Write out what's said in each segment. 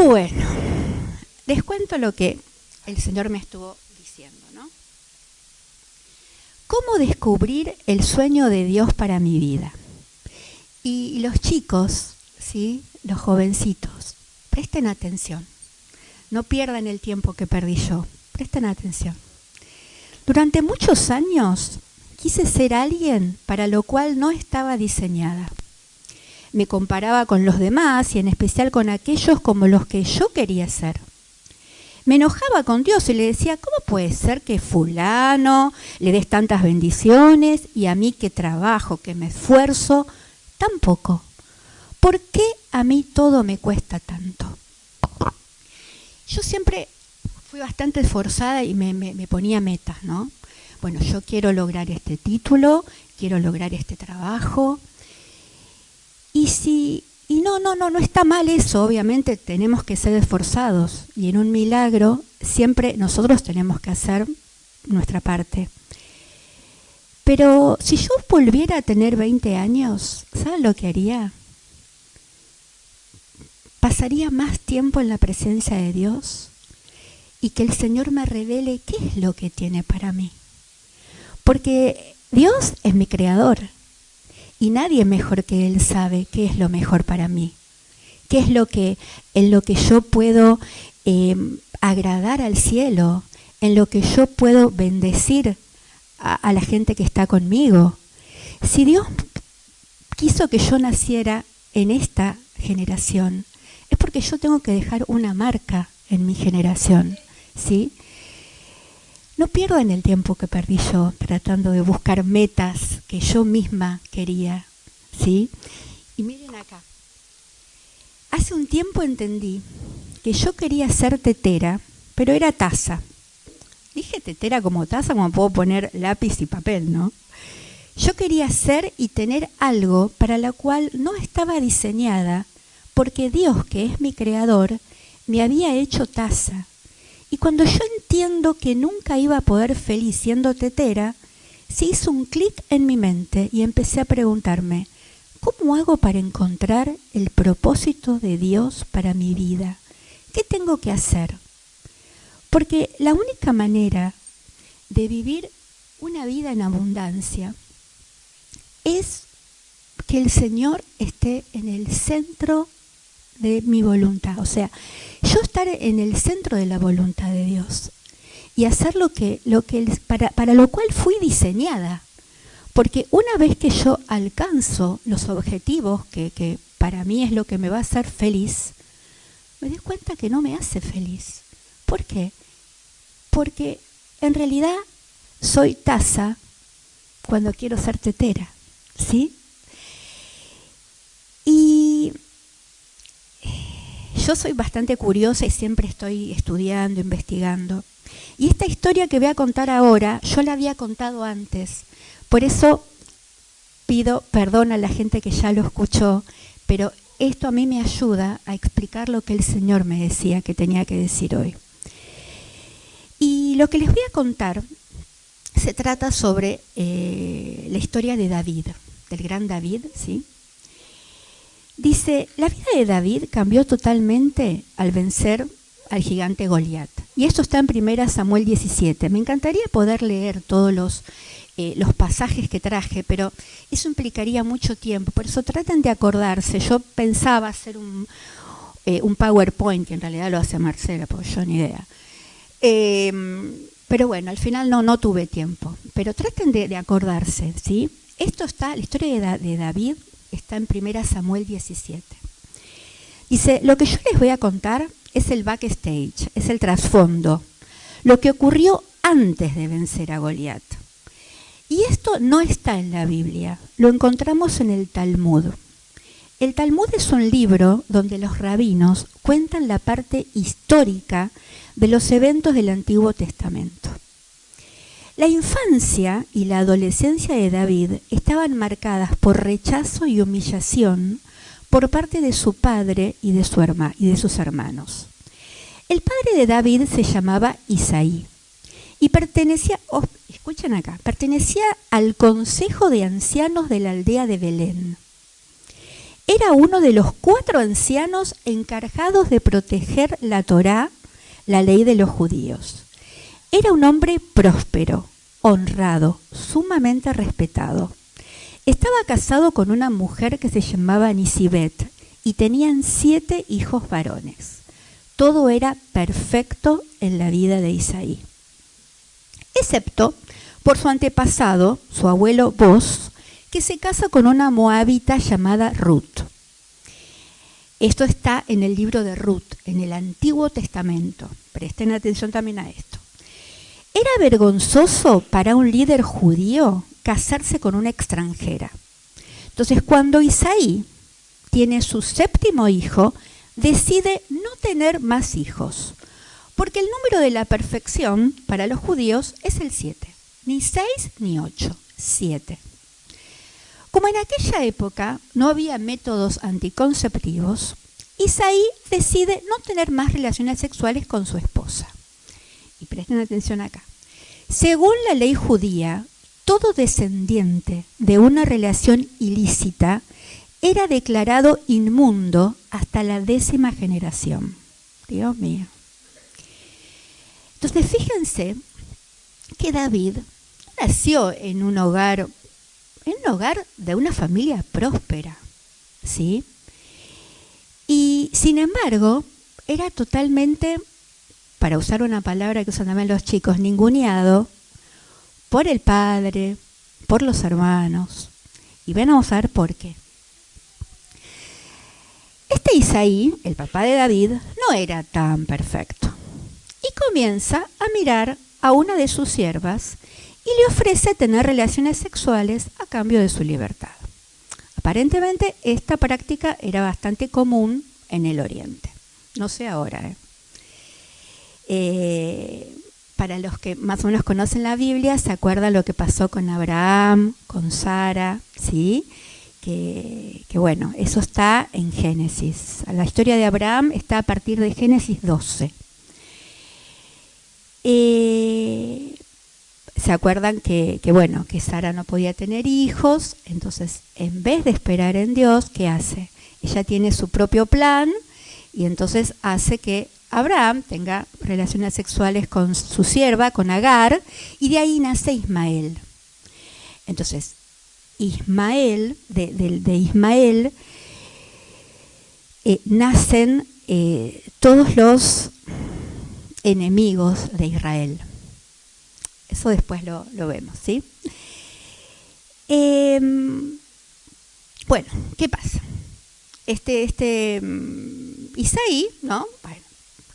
Bueno, les cuento lo que el Señor me estuvo diciendo, ¿no? ¿Cómo descubrir el sueño de Dios para mi vida? Y los chicos, ¿sí? Los jovencitos, presten atención. No pierdan el tiempo que perdí yo. Presten atención. Durante muchos años quise ser alguien para lo cual no estaba diseñada. Me comparaba con los demás y en especial con aquellos como los que yo quería ser. Me enojaba con Dios y le decía, ¿cómo puede ser que fulano le des tantas bendiciones y a mí que trabajo, que me esfuerzo, tan poco? ¿Por qué a mí todo me cuesta tanto? Yo siempre fui bastante esforzada y me ponía metas, ¿no? Bueno, yo quiero lograr este título, quiero lograr este trabajo. Y no está mal eso, obviamente tenemos que ser esforzados y en un milagro siempre nosotros tenemos que hacer nuestra parte. Pero si yo volviera a tener 20 años, ¿saben lo que haría? Pasaría más tiempo en la presencia de Dios y que el Señor me revele qué es lo que tiene para mí. Porque Dios es mi creador. Y nadie mejor que Él sabe qué es lo mejor para mí, qué es en lo que yo puedo agradar al cielo, en lo que yo puedo bendecir a la gente que está conmigo. Si Dios quiso que yo naciera en esta generación, es porque yo tengo que dejar una marca en mi generación, ¿sí? No pierdan el tiempo que perdí yo tratando de buscar metas que yo misma quería, ¿sí? Y miren acá. Hace un tiempo entendí que yo quería ser tetera, pero era taza. Dije tetera como taza, como puedo poner lápiz y papel, ¿no? Yo quería ser y tener algo para lo cual no estaba diseñada, porque Dios, que es mi creador, me había hecho taza. Y cuando yo entiendo que nunca iba a poder feliz siendo tetera, se hizo un clic en mi mente y empecé a preguntarme, ¿cómo hago para encontrar el propósito de Dios para mi vida? ¿Qué tengo que hacer? Porque la única manera de vivir una vida en abundancia es que el Señor esté en el centro de mi voluntad, o sea, yo estar en el centro de la voluntad de Dios y hacer para lo cual fui diseñada, porque una vez que yo alcanzo los objetivos que para mí es lo que me va a hacer feliz, me doy cuenta que no me hace feliz. ¿Por qué? Porque en realidad soy taza cuando quiero ser tetera, ¿sí? Y yo soy bastante curiosa y siempre estoy estudiando, investigando. Y esta historia que voy a contar ahora, yo la había contado antes. Por eso pido perdón a la gente que ya lo escuchó, pero esto a mí me ayuda a explicar lo que el Señor me decía que tenía que decir hoy. Y lo que les voy a contar se trata sobre la historia de David, del gran David, ¿sí? Dice, la vida de David cambió totalmente al vencer al gigante Goliat. Y esto está en 1 Samuel 17. Me encantaría poder leer todos los pasajes que traje, pero eso implicaría mucho tiempo. Por eso traten de acordarse. Yo pensaba hacer un PowerPoint, que en realidad lo hace Marcela, porque yo ni idea. Pero bueno, al final no tuve tiempo. Pero traten de acordarse, ¿sí? Esto está, la historia de David está en 1 Samuel 17. Dice, lo que yo les voy a contar es el backstage, es el trasfondo, lo que ocurrió antes de vencer a Goliat. Y esto no está en la Biblia, lo encontramos en el Talmud. El Talmud es un libro donde los rabinos cuentan la parte histórica de los eventos del Antiguo Testamento. La infancia y la adolescencia de David estaban marcadas por rechazo y humillación por parte de su padre y de sus hermanos. El padre de David se llamaba Isaí y pertenecía al consejo de ancianos de la aldea de Belén. era uno de los 4 ancianos encargados de proteger la Torá, la ley de los judíos. Era un hombre próspero, honrado, sumamente respetado. Estaba casado con una mujer que se llamaba Nisibet y tenían 7 hijos varones. Todo era perfecto en la vida de Isaí, excepto por su antepasado, su abuelo Boz, que se casa con una moabita llamada Ruth. Esto está en el libro de Ruth, en el Antiguo Testamento. Presten atención también a esto. Era vergonzoso para un líder judío casarse con una extranjera. Entonces, cuando Isaí tiene su 7º hijo, decide no tener más hijos, porque el número de la perfección para los judíos es el 7, ni 6 ni 8, 7. Como en aquella época no había métodos anticonceptivos, Isaí decide no tener más relaciones sexuales con su esposa. Y presten atención acá. Según la ley judía, todo descendiente de una relación ilícita era declarado inmundo hasta la 10ª generación. Dios mío. Entonces, fíjense que David nació en un hogar de una familia próspera, ¿sí? Y sin embargo, era totalmente, para usar una palabra que usan también los chicos, ninguneado por el padre, por los hermanos. Y vamos a ver por qué. Este Isaí, el papá de David, no era tan perfecto. Y comienza a mirar a una de sus siervas y le ofrece tener relaciones sexuales a cambio de su libertad. Aparentemente esta práctica era bastante común en el Oriente. No sé ahora. Para los que más o menos conocen la Biblia, se acuerdan lo que pasó con Abraham, con Sara, ¿sí? Que bueno, eso está en Génesis. La historia de Abraham está a partir de Génesis 12. Se acuerdan que Sara no podía tener hijos, entonces en vez de esperar en Dios, ¿qué hace? Ella tiene su propio plan y entonces hace que Abraham tenga relaciones sexuales con su sierva, con Agar, y de ahí nace Ismael. Entonces, Ismael, de Ismael nacen todos los enemigos de Israel. Eso después lo vemos, ¿sí? Bueno, ¿qué pasa? Isaí, ¿no? Bueno,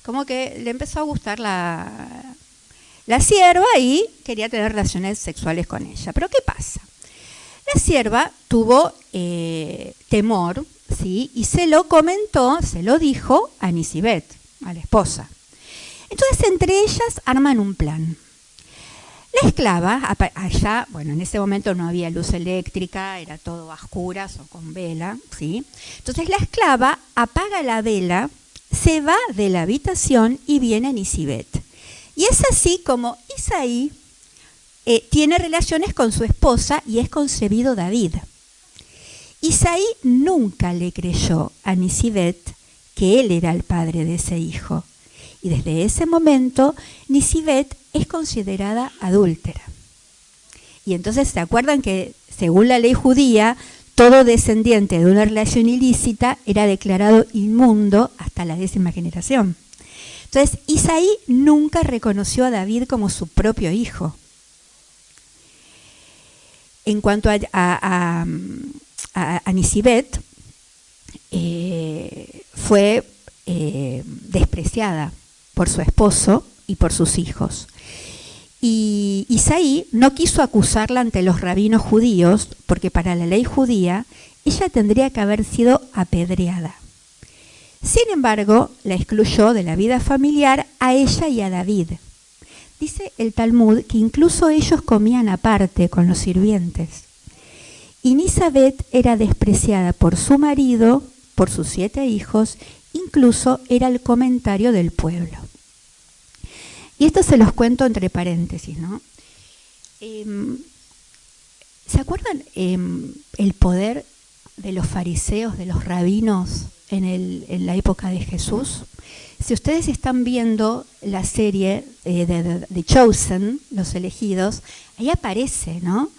como que le empezó a gustar la sierva y quería tener relaciones sexuales con ella. Pero ¿qué pasa? La sierva tuvo temor, ¿sí? Y se lo comentó, se lo dijo a Nisibet, a la esposa. Entonces, entre ellas arman un plan. La esclava, allá, bueno, en ese momento no había luz eléctrica, era todo a oscuras o con vela, ¿sí? Entonces la esclava apaga la vela, se va de la habitación y viene Nisibet. Y es así como Isaí tiene relaciones con su esposa y es concebido David. Isaí nunca le creyó a Nisibet que él era el padre de ese hijo. Y desde ese momento, Nisibet es considerada adúltera. Y entonces, ¿se acuerdan que según la ley judía, todo descendiente de una relación ilícita era declarado inmundo hasta la 10ª generación? Entonces, Isaí nunca reconoció a David como su propio hijo. En cuanto a Nisibet, fue despreciada por su esposo y por sus hijos. Y Isaí no quiso acusarla ante los rabinos judíos, porque para la ley judía ella tendría que haber sido apedreada. Sin embargo, la excluyó de la vida familiar a ella y a David. Dice el Talmud que incluso ellos comían aparte con los sirvientes. Y Nisibet era despreciada por su marido, por sus 7 hijos, incluso era el comentario del pueblo. Y esto se los cuento entre paréntesis, ¿no? ¿Se acuerdan el poder de los fariseos, de los rabinos en la época de Jesús? Si ustedes están viendo la serie de Chosen, Los Elegidos, ahí aparece, ¿no?,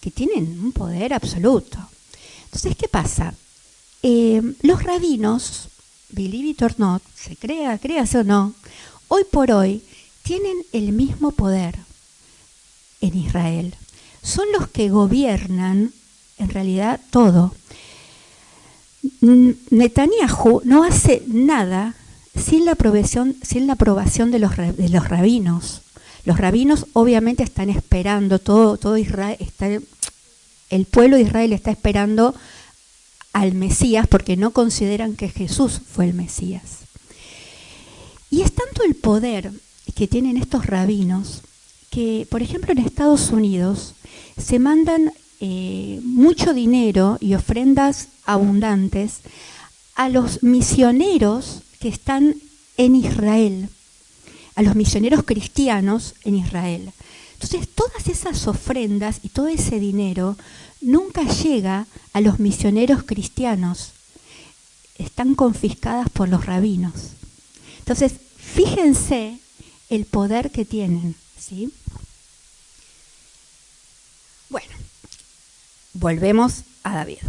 que tienen un poder absoluto. Entonces, ¿qué pasa? Los rabinos, believe it or not, se créase o no, hoy por hoy tienen el mismo poder en Israel. Son los que gobiernan, en realidad, todo. Netanyahu no hace nada sin la aprobación de los rabinos. Los rabinos obviamente están esperando, todo Israel el pueblo de Israel está esperando al Mesías porque no consideran que Jesús fue el Mesías. Y es tanto el poder que tienen estos rabinos que, por ejemplo, en Estados Unidos se mandan mucho dinero y ofrendas abundantes a los misioneros que están en Israel, a los misioneros cristianos en Israel. Entonces, todas esas ofrendas y todo ese dinero nunca llega a los misioneros cristianos, están confiscadas por los rabinos. Entonces, fíjense el poder que tienen, ¿sí? Bueno, volvemos a David.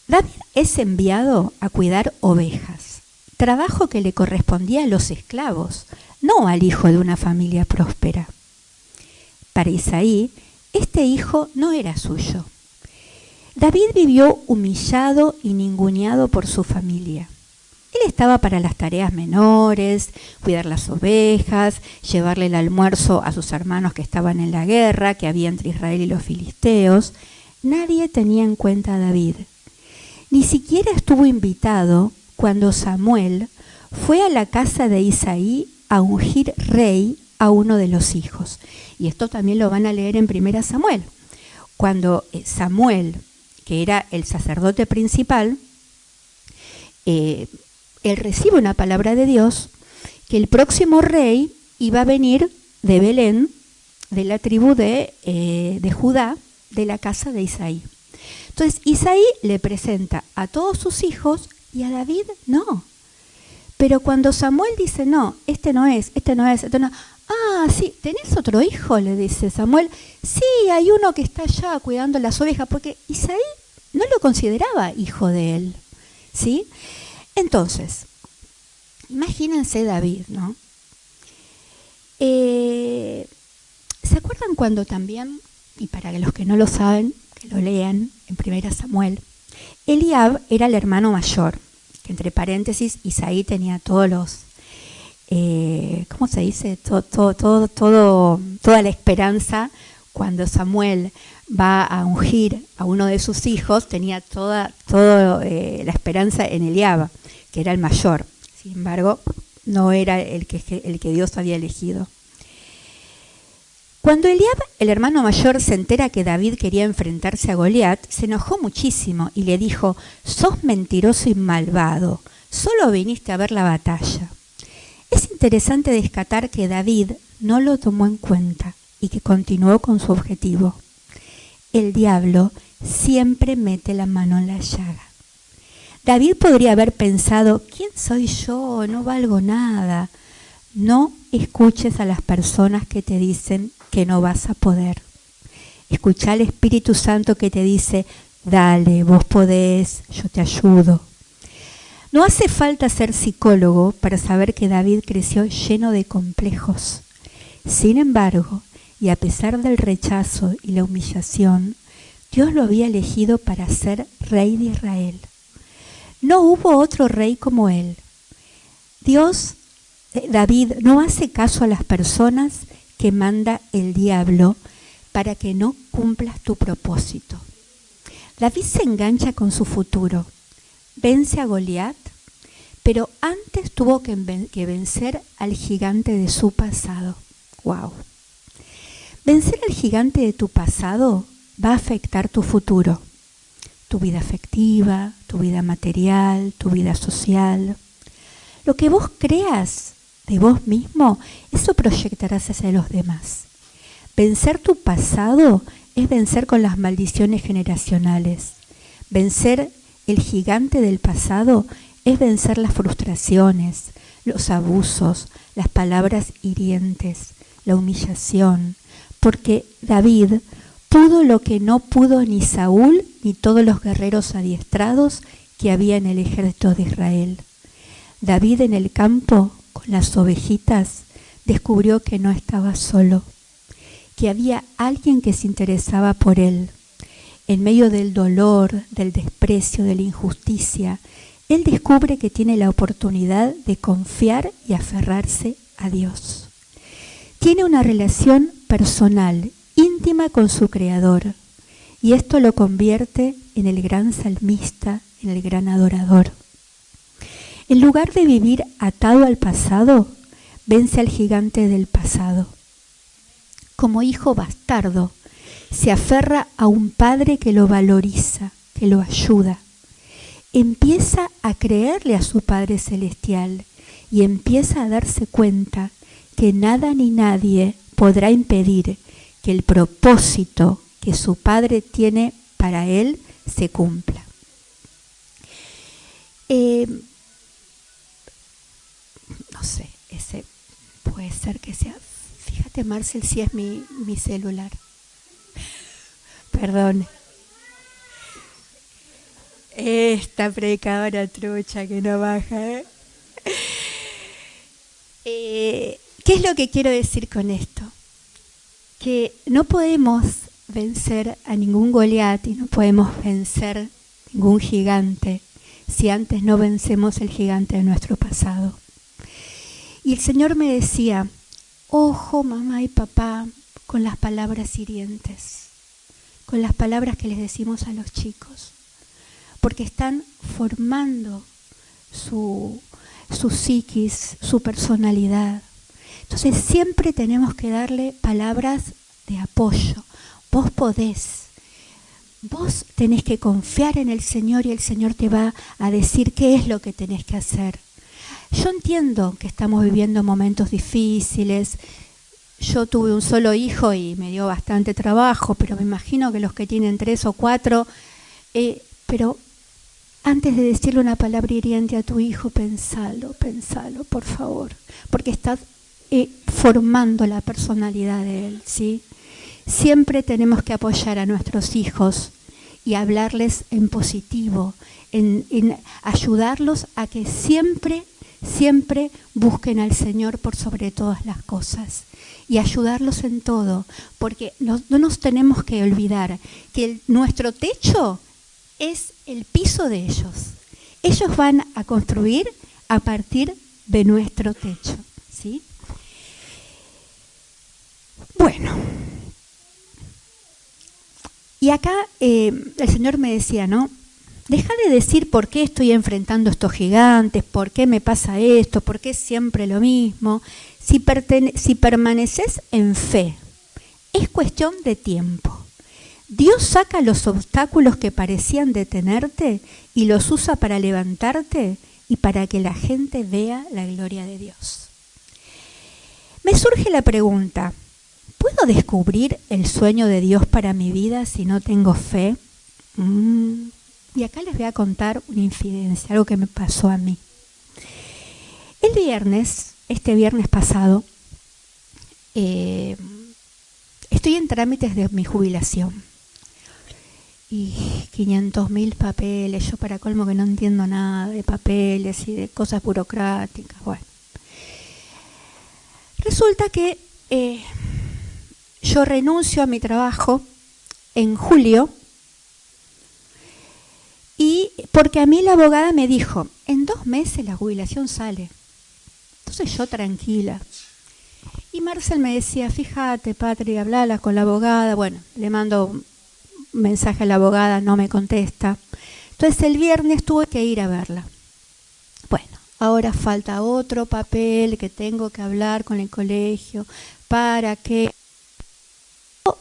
David es enviado a cuidar ovejas, trabajo que le correspondía a los esclavos, no al hijo de una familia próspera. Para Isaí, este hijo no era suyo. David vivió humillado y ninguneado por su familia. Él estaba para las tareas menores, cuidar las ovejas, llevarle el almuerzo a sus hermanos que estaban en la guerra que había entre Israel y los filisteos. Nadie tenía en cuenta a David. Ni siquiera estuvo invitado cuando Samuel fue a la casa de Isaí a ungir rey a uno de los hijos. Y esto también lo van a leer en 1 Samuel. Cuando Samuel, que era el sacerdote principal, él recibe una palabra de Dios que el próximo rey iba a venir de Belén, de la tribu de Judá, de la casa de Isaí. Entonces Isaí le presenta a todos sus hijos y a David no. Pero cuando Samuel dice, no, este no es. Ah, sí, ¿tenés otro hijo?, le dice Samuel. Sí, hay uno que está allá cuidando las ovejas, porque Isaí no lo consideraba hijo de él, ¿sí? Entonces, imagínense David, ¿no? ¿Se acuerdan cuando también, y para los que no lo saben, que lo lean en 1 Samuel, Eliab era el hermano mayor, que entre paréntesis Isaí tenía todos los, ¿cómo se dice? Toda la esperanza. Cuando Samuel va a ungir a uno de sus hijos, tenía toda la esperanza en Eliab, que era el mayor. Sin embargo, no era el que Dios había elegido. Cuando Eliab, el hermano mayor, se entera que David quería enfrentarse a Goliat, se enojó muchísimo y le dijo: «Sos mentiroso y malvado, solo viniste a ver la batalla». Es interesante destacar que David no lo tomó en cuenta y que continuó con su objetivo. El diablo siempre mete la mano en la llaga. David podría haber pensado: ¿quién soy yo? No valgo nada. No escuches a las personas que te dicen que no vas a poder. Escucha al Espíritu Santo que te dice: dale, vos podés, yo te ayudo. No hace falta ser psicólogo para saber que David creció lleno de complejos. Sin embargo, y a pesar del rechazo y la humillación, Dios lo había elegido para ser rey de Israel. No hubo otro rey como él. David no hace caso a las personas que manda el diablo para que no cumplas tu propósito. David se engancha con su futuro, vence a Goliat, pero antes tuvo que vencer al gigante de su pasado. ¡Wow! Vencer al gigante de tu pasado va a afectar tu futuro, tu vida afectiva, tu vida material, tu vida social. Lo que vos creas de vos mismo, eso proyectarás hacia los demás. Vencer tu pasado es vencer con las maldiciones generacionales, vencer el gigante del pasado es vencer las frustraciones, los abusos, las palabras hirientes, la humillación, porque David pudo lo que no pudo ni Saúl ni todos los guerreros adiestrados que había en el ejército de Israel. David en el campo con las ovejitas descubrió que no estaba solo, que había alguien que se interesaba por él. En medio del dolor, del desprecio, de la injusticia, él descubre que tiene la oportunidad de confiar y aferrarse a Dios. Tiene una relación personal, íntima con su Creador, y esto lo convierte en el gran salmista, en el gran adorador. En lugar de vivir atado al pasado, vence al gigante del pasado. Como hijo bastardo, se aferra a un padre que lo valoriza, que lo ayuda. Empieza a creerle a su Padre Celestial y empieza a darse cuenta que nada ni nadie podrá impedir que el propósito que su Padre tiene para él se cumpla. No sé, ese puede ser que sea. Fíjate, Marcel, si es mi celular. Perdón. Esta predicadora trucha que no baja. ¿Qué es lo que quiero decir con esto? Que no podemos vencer a ningún Goliat y no podemos vencer ningún gigante si antes no vencemos el gigante de nuestro pasado. Y el Señor me decía, ojo mamá y papá con las palabras hirientes, con las palabras que les decimos a los chicos, porque están formando su psiquis, su personalidad. Entonces siempre tenemos que darle palabras de apoyo. Vos podés. Vos tenés que confiar en el Señor y el Señor te va a decir qué es lo que tenés que hacer. Yo entiendo que estamos viviendo momentos difíciles. Yo tuve un solo hijo y me dio bastante trabajo, pero me imagino que los que tienen 3 o 4, pero antes de decirle una palabra hiriente a tu hijo, pensalo, por favor, porque estás formando la personalidad de él, ¿sí? Siempre tenemos que apoyar a nuestros hijos y hablarles en positivo, en ayudarlos a que siempre busquen al Señor por sobre todas las cosas y ayudarlos en todo, porque no nos tenemos que olvidar que nuestro techo es el piso de ellos. Ellos van a construir a partir de nuestro techo, ¿sí? Bueno, y acá el Señor me decía, ¿no? Deja de decir por qué estoy enfrentando estos gigantes, por qué me pasa esto, por qué es siempre lo mismo. Si permaneces en fe, es cuestión de tiempo. Dios saca los obstáculos que parecían detenerte y los usa para levantarte y para que la gente vea la gloria de Dios. Me surge la pregunta, ¿puedo descubrir el sueño de Dios para mi vida si no tengo fe? Y acá les voy a contar una infidencia, algo que me pasó a mí. Este viernes pasado, estoy en trámites de mi jubilación. Y 500.000 papeles, yo para colmo que no entiendo nada de papeles y de cosas burocráticas. Bueno, resulta que yo renuncio a mi trabajo en julio y porque a mí la abogada me dijo, en 2 meses la jubilación sale. Entonces yo tranquila. Y Marcel me decía, fíjate, Patri, hablala con la abogada. Bueno, le mando un mensaje a la abogada, no me contesta. Entonces el viernes tuve que ir a verla. Bueno, ahora falta otro papel que tengo que hablar con el colegio para que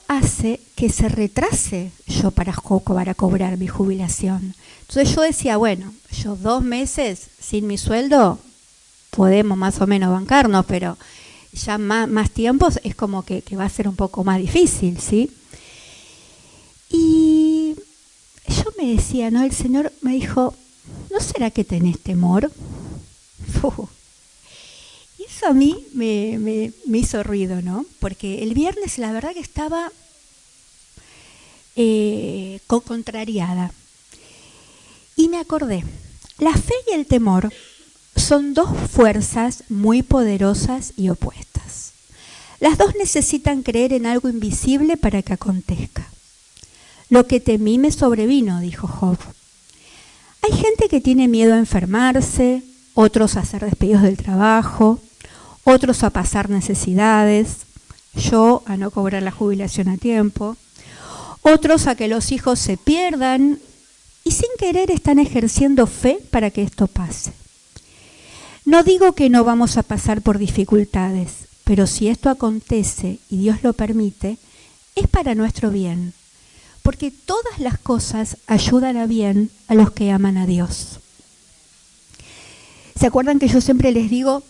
hace que se retrase yo para cobrar mi jubilación. Entonces yo decía, bueno, yo 2 meses sin mi sueldo podemos más o menos bancarnos, pero ya más tiempos es como que va a ser un poco más difícil, ¿sí? Y yo me decía, ¿no? El Señor me dijo, ¿no será que tenés temor? Y eso a mí me hizo ruido, ¿no? Porque el viernes la verdad que estaba contrariada. Y me acordé, la fe y el temor son dos fuerzas muy poderosas y opuestas. Las dos necesitan creer en algo invisible para que acontezca. Lo que temí me sobrevino, dijo Job. Hay gente que tiene miedo a enfermarse, otros a ser despedidos del trabajo, otros a pasar necesidades, yo a no cobrar la jubilación a tiempo, otros a que los hijos se pierdan y sin querer están ejerciendo fe para que esto pase. No digo que no vamos a pasar por dificultades, pero si esto acontece y Dios lo permite, es para nuestro bien, porque todas las cosas ayudan a bien a los que aman a Dios. ¿Se acuerdan que yo siempre les digo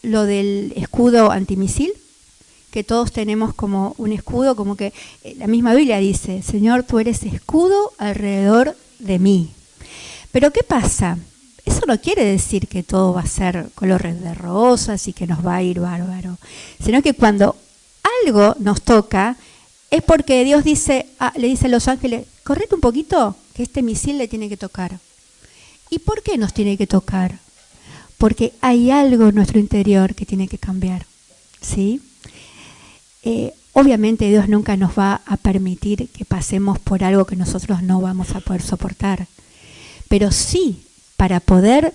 lo del escudo antimisil? Que todos tenemos como un escudo, como que la misma Biblia dice, Señor, tú eres escudo alrededor de mí. Pero ¿qué pasa? Eso no quiere decir que todo va a ser colores de rosas y que nos va a ir bárbaro, sino que cuando algo nos toca es porque Dios dice, le dice a los ángeles, correte un poquito, que este misil le tiene que tocar. ¿Y por qué nos tiene que tocar? Porque hay algo en nuestro interior que tiene que cambiar, ¿sí? Obviamente Dios nunca nos va a permitir que pasemos por algo que nosotros no vamos a poder soportar, pero sí, para poder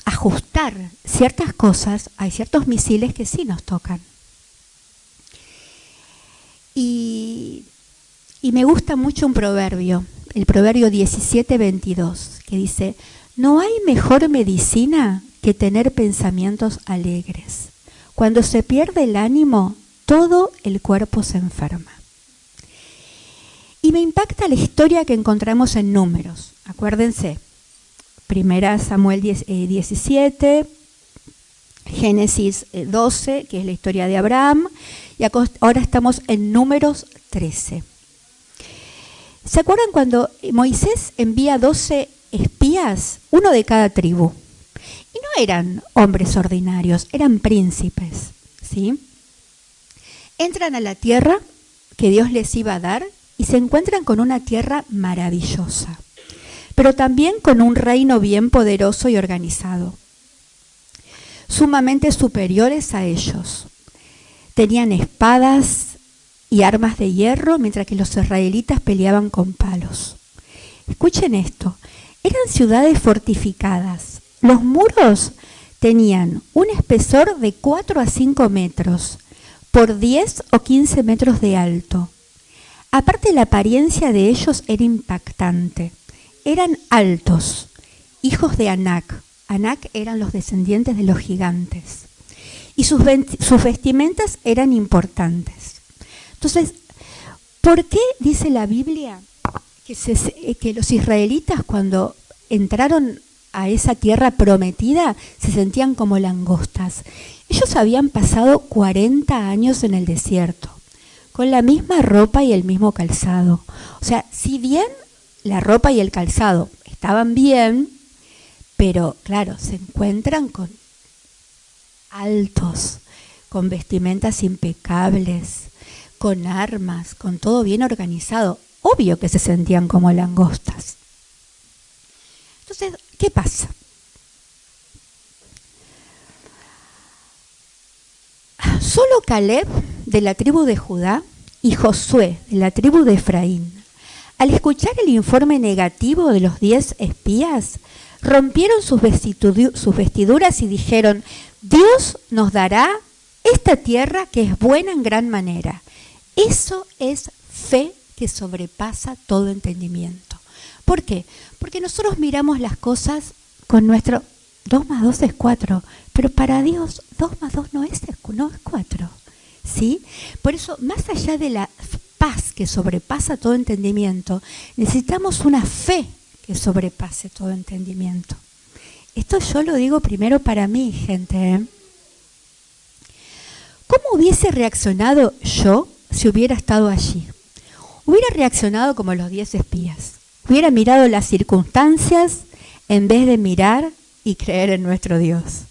ajustar ciertas cosas, hay ciertos misiles que sí nos tocan. Y me gusta mucho un proverbio, el proverbio 17:22, que dice, no hay mejor medicina que tener pensamientos alegres. Cuando se pierde el ánimo, todo el cuerpo se enferma. Y me impacta la historia que encontramos en Números. Acuérdense, 1 Samuel 17, Génesis 12, que es la historia de Abraham, y ahora estamos en Números 13. ¿Se acuerdan cuando Moisés envía 12 espías, uno de cada tribu? Y no eran hombres ordinarios, eran príncipes, ¿sí? Entran a la tierra que Dios les iba a dar y se encuentran con una tierra maravillosa, pero también con un reino bien poderoso y organizado, sumamente superiores a ellos. Tenían espadas y armas de hierro, mientras que los israelitas peleaban con palos. Escuchen esto, eran ciudades fortificadas. Los muros tenían un espesor de 4 a 5 metros, por 10 o 15 metros de alto. Aparte, la apariencia de ellos era impactante. Eran altos, hijos de Anac. Anac eran los descendientes de los gigantes. Y sus vestimentas eran importantes. Entonces, ¿por qué dice la Biblia que los israelitas cuando entraron a esa tierra prometida se sentían como langostas? Ellos habían pasado 40 años en el desierto, con la misma ropa y el mismo calzado. O sea, si bien la ropa y el calzado estaban bien, pero claro, se encuentran con altos, con vestimentas impecables, con armas, con todo bien organizado. Obvio que se sentían como langostas. Entonces, ¿qué pasa? Solo Caleb, de la tribu de Judá, y Josué, de la tribu de Efraín, al escuchar el informe negativo de los 10 espías, rompieron sus vestiduras y dijeron, Dios nos dará esta tierra que es buena en gran manera. Eso es fe que sobrepasa todo entendimiento. ¿Por qué? Porque nosotros miramos las cosas con nuestro 2 más 2 es 4, pero para Dios 2 más 2 no es 4, ¿sí? Por eso, más allá de la paz que sobrepasa todo entendimiento, necesitamos una fe que sobrepase todo entendimiento. Esto yo lo digo primero para mí, gente. ¿Cómo hubiese reaccionado yo si hubiera estado allí? hubiera reaccionado como los 10 espías. Hubiera mirado las circunstancias en vez de mirar y creer en nuestro Dios.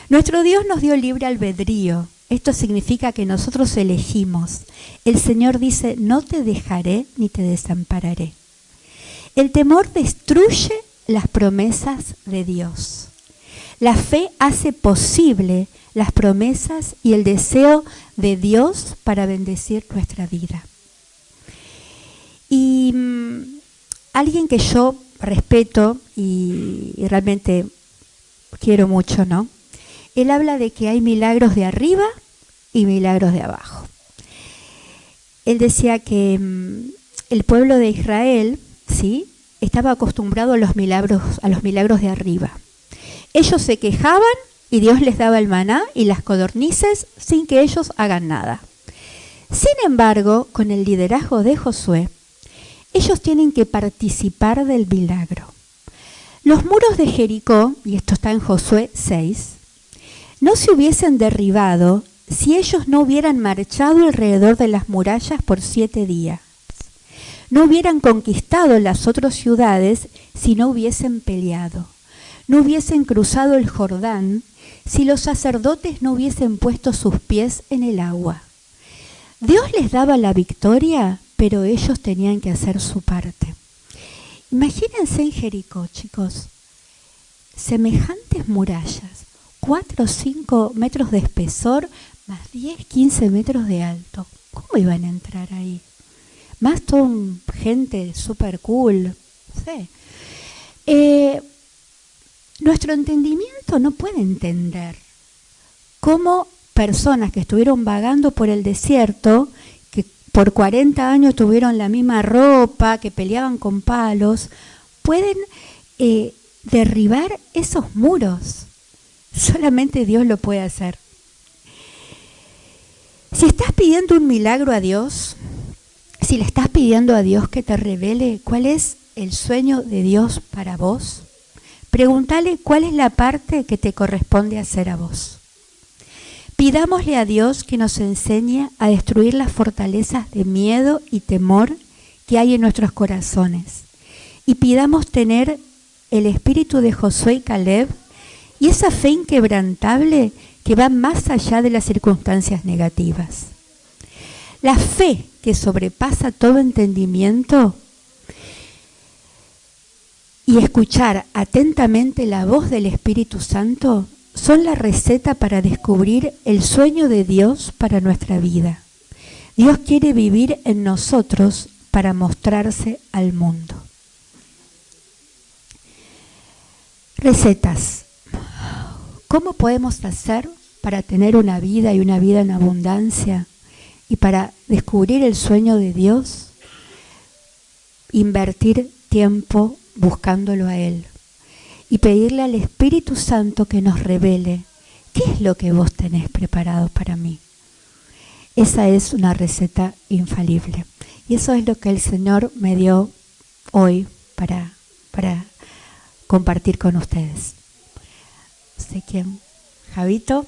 Nuestro Dios nos dio libre albedrío. Esto significa que nosotros elegimos. El Señor dice, no te dejaré ni te desampararé. El temor destruye las promesas de Dios. La fe hace posible las promesas y el deseo de Dios para bendecir nuestra vida. Y alguien que yo respeto y realmente quiero mucho, ¿no? Él habla de que hay milagros de arriba y milagros de abajo. Él decía que el pueblo de Israel, ¿sí?, estaba acostumbrado a los milagros de arriba. Ellos se quejaban y Dios les daba el maná y las codornices sin que ellos hagan nada. Sin embargo, con el liderazgo de Josué, ellos tienen que participar del milagro. Los muros de Jericó, y esto está en Josué 6, no se hubiesen derribado si ellos no hubieran marchado alrededor de las murallas por 7 días. No hubieran conquistado las otras ciudades si no hubiesen peleado. No hubiesen cruzado el Jordán si los sacerdotes no hubiesen puesto sus pies en el agua. Dios les daba la victoria, pero ellos tenían que hacer su parte. Imagínense en Jericó, chicos, semejantes murallas, 4 o 5 metros de espesor, más 10, 15 metros de alto. ¿Cómo iban a entrar ahí? Más toda gente súper cool, no sé. Nuestro entendimiento no puede entender cómo personas que estuvieron vagando por el desierto, que por 40 años tuvieron la misma ropa, que peleaban con palos, pueden derribar esos muros. Solamente Dios lo puede hacer. Si estás pidiendo un milagro a Dios, si le estás pidiendo a Dios que te revele cuál es el sueño de Dios para vos, pregúntale cuál es la parte que te corresponde hacer a vos. Pidámosle a Dios que nos enseñe a destruir las fortalezas de miedo y temor que hay en nuestros corazones. Y pidamos tener el espíritu de Josué y Caleb y esa fe inquebrantable que va más allá de las circunstancias negativas. La fe que sobrepasa todo entendimiento y escuchar atentamente la voz del Espíritu Santo son la receta para descubrir el sueño de Dios para nuestra vida. Dios quiere vivir en nosotros para mostrarse al mundo. Recetas. ¿Cómo podemos hacer para tener una vida y una vida en abundancia? Y para descubrir el sueño de Dios, invertir tiempo buscándolo a Él y pedirle al Espíritu Santo que nos revele qué es lo que vos tenés preparado para mí. Esa es una receta infalible y eso es lo que el Señor me dio hoy para compartir con ustedes. No sé quién, Javito.